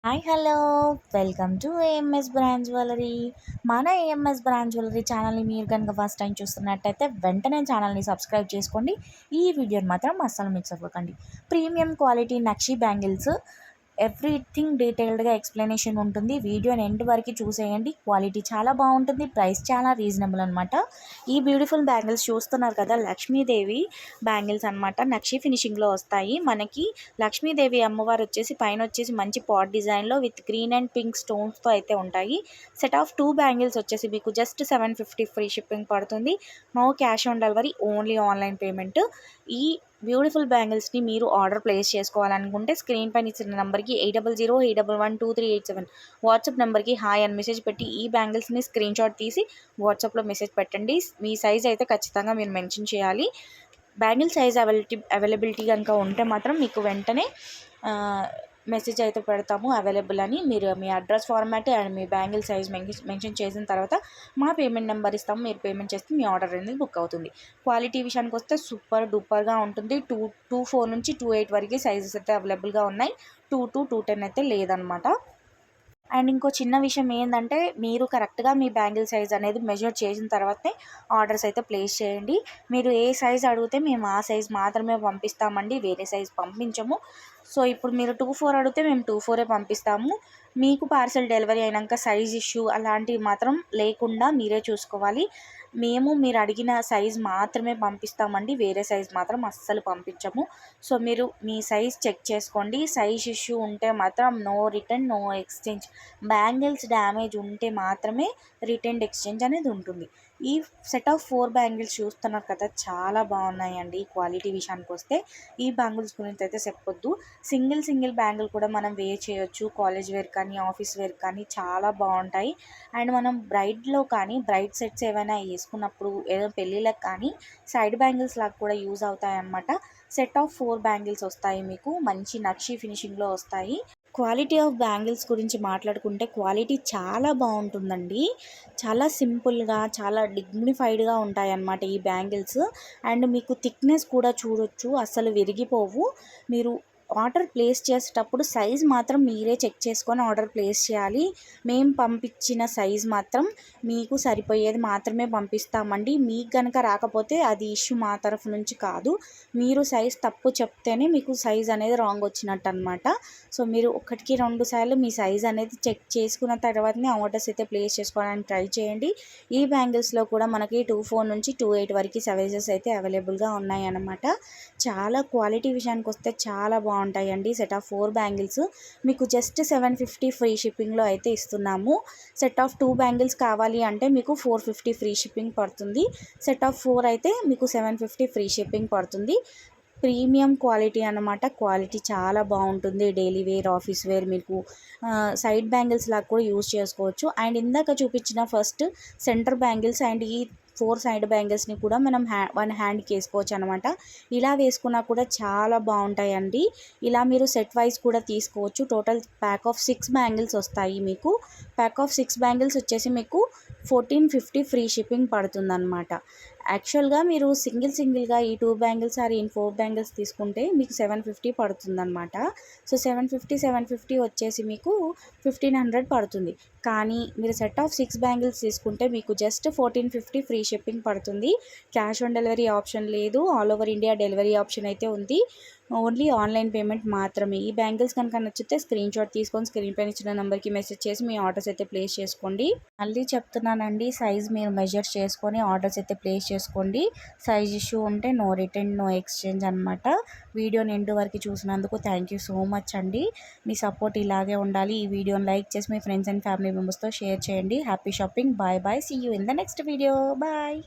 Hi hello welcome to AMS brand jewellery. మన AMS brand jewellery ఛానల్ని మీరు కనుక ఫస్ట్ టైం చూస్తున్నట్టయితే వెంటనే ఛానల్ని సబ్స్క్రైబ్ చేసుకోండి. ఈ వీడియోని మాత్రం అస్సలు మిస్ అవ్వకండి. ప్రీమియం క్వాలిటీ నక్షి బ్యాంగిల్స్, ఎవ్రీథింగ్ డీటెయిల్డ్గా ఎక్స్ప్లెనేషన్ ఉంటుంది. వీడియోని ఎండ్ వరకు చూసేయండి. క్వాలిటీ చాలా బాగుంటుంది, ప్రైస్ చాలా రీజనబుల్ అనమాట. ఈ బ్యూటిఫుల్ బ్యాంగిల్స్ చూస్తున్నారు కదా, లక్ష్మీదేవి బ్యాంగిల్స్ అనమాట. నక్షి ఫినిషింగ్లో వస్తాయి. మనకి లక్ష్మీదేవి అమ్మవారు వచ్చేసి పైన వచ్చేసి మంచి పాట్ డిజైన్లో విత్ గ్రీన్ అండ్ పింక్ స్టోన్స్తో అయితే ఉంటాయి. సెట్ ఆఫ్ 2 బ్యాంగిల్స్ వచ్చేసి మీకు జస్ట్ 750 ఫ్రీ షిప్పింగ్ పడుతుంది. No cash on delivery, only online payment. ఈ బ్యూటిఫుల్ బ్యాంగిల్స్ని మీరు ఆర్డర్ ప్లేస్ చేసుకోవాలనుకుంటే స్క్రీన్ పైన ఇచ్చిన నెంబర్కి 8008112387 వాట్సాప్ నెంబర్కి హాయ్ అని మెసేజ్ పెట్టి ఈ బ్యాంగిల్స్ని స్క్రీన్ షాట్ తీసి వాట్సాప్లో మెసేజ్ పెట్టండి. మీ సైజ్ అయితే ఖచ్చితంగా మీరు మెన్షన్ చేయాలి. బ్యాంగిల్ సైజ్ అవైలబిలిటీ కనుక ఉంటే మాత్రం మీకు వెంటనే మెసేజ్ అయితే పెడతాము అవైలబుల్ అని. మీరు మీ అడ్రస్ ఫార్మాట్ అండ్ మీ బ్యాంగిల్ సైజ్ మెన్షన్ చేసిన తర్వాత మా పేమెంట్ నెంబర్ ఇస్తాము. మీరు పేమెంట్ చేస్తే మీ ఆర్డర్ అనేది బుక్ అవుతుంది. క్వాలిటీ విషయానికి వస్తే సూపర్ డూపర్గా ఉంటుంది. 224 నుంచి 28 వరకు సైజెస్ అయితే అవైలబుల్గా ఉన్నాయి. 210 అయితే లేదనమాట. అండ్ ఇంకో చిన్న విషయం ఏంటంటే, మీరు కరెక్ట్గా మీ బ్యాంగిల్ సైజ్ అనేది మెజర్ చేసిన తర్వాతే ఆర్డర్స్ అయితే ప్లేస్ చేయండి. మీరు ఏ సైజ్ అడిగితే మేము ఆ సైజ్ మాత్రమే పంపిస్తామండి, వేరే సైజ్ పంపించము. సో ఇప్పుడు మీరు 24 అడిగితే మేము 24 పంపిస్తాము. మీకు పార్సల్ డెలివరీ అయినాక సైజ్ ఇష్యూ అలాంటివి మాత్రం లేకుండా మీరే చూసుకోవాలి. మేము మీరు అడిగిన సైజ్ మాత్రమే పంపిస్తామండి, వేరే సైజ్ మాత్రం అస్సలు పంపించము. సో మీరు మీ సైజ్ చెక్ చేసుకోండి. సైజ్ ఇష్యూ ఉంటే మాత్రం no return, no exchange. Bangles damage ఉంటే మాత్రమే రిటర్న్ ఎక్స్చేంజ్ అనేది ఉంటుంది. ఈ సెట్ ఆఫ్ 4 బ్యాంగిల్స్ చూస్తున్నారు కదా, చాలా బాగున్నాయండి. క్వాలిటీ విషయానికి వస్తే ఈ బ్యాంగిల్స్ గురించి అయితే చెప్పొద్దు. సింగిల్ బ్యాంగిల్ కూడా మనం వేర్ చేయొచ్చు. కాలేజ్ వేర్ కానీ, ఆఫీస్ వేర్ కానీ చాలా బాగుంటాయి. అండ్ మనం బ్రైడ్లో కానీ, బ్రైడ్ సెట్స్ ఏమైనా వేసుకున్నప్పుడు ఏదో పెళ్ళిళ్ళకి కానీ సైడ్ బ్యాంగిల్స్ లాగా కూడా యూజ్ అవుతాయి అన్నమాట. సెట్ ఆఫ్ 4 బ్యాంగిల్స్ వస్తాయి మీకు. మంచి నక్షి ఫినిషింగ్లో వస్తాయి. క్వాలిటీ ఆఫ్ బ్యాంగిల్స్ గురించి మాట్లాడుకుంటే క్వాలిటీ చాలా బాగుంటుందండి. చాలా సింపుల్గా, చాలా డిగ్నిఫైడ్గా ఉంటాయన్నమాట ఈ బ్యాంగిల్స్. అండ్ మీకు థిక్నెస్ కూడా చూడొచ్చు, అసలు విరిగిపోవు. మీరు ఆర్డర్ ప్లేస్ చేసేటప్పుడు సైజ్ మాత్రం మీరే చెక్ చేసుకొని ఆర్డర్ ప్లేస్ చేయాలి. మేము పంపించిన సైజ్ మాత్రం మీకు సరిపోయేది మాత్రమే పంపిస్తామండి. మీకు కనుక రాకపోతే అది ఇష్యూ మా తరఫు నుంచి కాదు. మీరు సైజ్ తప్పు చెప్తేనే మీకు సైజ్ అనేది రాంగ్ వచ్చినట్టు అనమాట. సో మీరు 1-2 సార్లు మీ సైజ్ అనేది చెక్ చేసుకున్న తర్వాతనే ఆర్డర్స్ అయితే ప్లేస్ చేసుకోవడానికి ట్రై చేయండి. ఈ బ్యాంగిల్స్లో కూడా మనకి 24 నుంచి 28 వరకు సైజెస్ అయితే అవైలబుల్గా ఉన్నాయి అన్నమాట. చాలా క్వాలిటీ విషయానికి వస్తే చాలా బాగుంటాయండి. సెట్ ఆఫ్ 4 బ్యాంగిల్స్ మీకు జస్ట్ 750 ఫ్రీ షిప్పింగ్లో అయితే ఇస్తున్నాము. సెట్ ఆఫ్ 2 బ్యాంగిల్స్ కావాలి అంటే మీకు 450 ఫ్రీ షిప్పింగ్ పడుతుంది. సెట్ ఆఫ్ 4 అయితే మీకు 750 ఫ్రీ షిప్పింగ్ పడుతుంది. ప్రీమియం క్వాలిటీ అన్నమాట. క్వాలిటీ చాలా బాగుంటుంది. డైలీ వేర్, ఆఫీస్ వేర్ మీకు సైడ్ బ్యాంగిల్స్ లాగా కూడా యూజ్ చేసుకోవచ్చు. అండ్ ఇందాక చూపించిన ఫస్ట్ సెంటర్ బ్యాంగిల్స్ అండ్ ఈ 4 సైడ్ బ్యాంగిల్స్ని కూడా మనం వన్ హ్యాండ్కి వేసుకోవచ్చు అనమాట. ఇలా వేసుకున్నా కూడా చాలా బాగుంటాయండి. ఇలా మీరు సెట్ వైజ్ కూడా తీసుకోవచ్చు. టోటల్ ప్యాక్ ఆఫ్ 6 బ్యాంగిల్స్ వస్తాయి మీకు. ప్యాక్ ఆఫ్ 6 బ్యాంగిల్స్ వచ్చేసి మీకు 1450 ఫ్రీ షిప్పింగ్ పడుతుందన్నమాట. యాక్చువల్గా మీరు సింగిల్గా ఈ 2 బ్యాంగిల్స్ ఆర్ ఈ 4 బ్యాంగిల్స్ తీసుకుంటే మీకు 750 పడుతుందన్నమాట. సో 750 వచ్చేసి మీకు 1500 పడుతుంది. కానీ మీరు సెట్ ఆఫ్ 6 బ్యాంగిల్స్ తీసుకుంటే మీకు జస్ట్ 1450 ఫ్రీ షిప్పింగ్ పడుతుంది. క్యాష్ ఆన్ డెలివరీ ఆప్షన్ లేదు. All over India delivery option అయితే ఉంది. ఓన్లీ ఆన్లైన్ పేమెంట్ మాత్రమే. ఈ బ్యాంగిల్స్ కనుక నచ్చితే స్క్రీన్ షాట్ తీసుకొని స్క్రీన్ పైన ఇచ్చిన నెంబర్కి మెసేజ్ చేసి మీ ఆర్డర్స్ అయితే ప్లేస్ చేసుకోండి. మళ్ళీ చెప్తున్నానండి, సైజ్ మీరు మెజర్ చేసుకొని ఆర్డర్స్ అయితే ప్లేస్ చేసుకోండి. సైజ్ ఇష్యూ ఉంటే నో రిటర్న్, నో ఎక్స్చేంజ్ అనమాట. వీడియోని ఎండ్ వరకు చూసినందుకు థ్యాంక్ యూ సో మచ్ అండి. మీ సపోర్ట్ ఇలాగే ఉండాలి. ఈ వీడియోని లైక్ చేసి మీ ఫ్రెండ్స్ అండ్ ఫ్యామిలీ మెంబర్స్తో షేర్ చేయండి. Happy shopping. Bye. See you in the next video. Bye.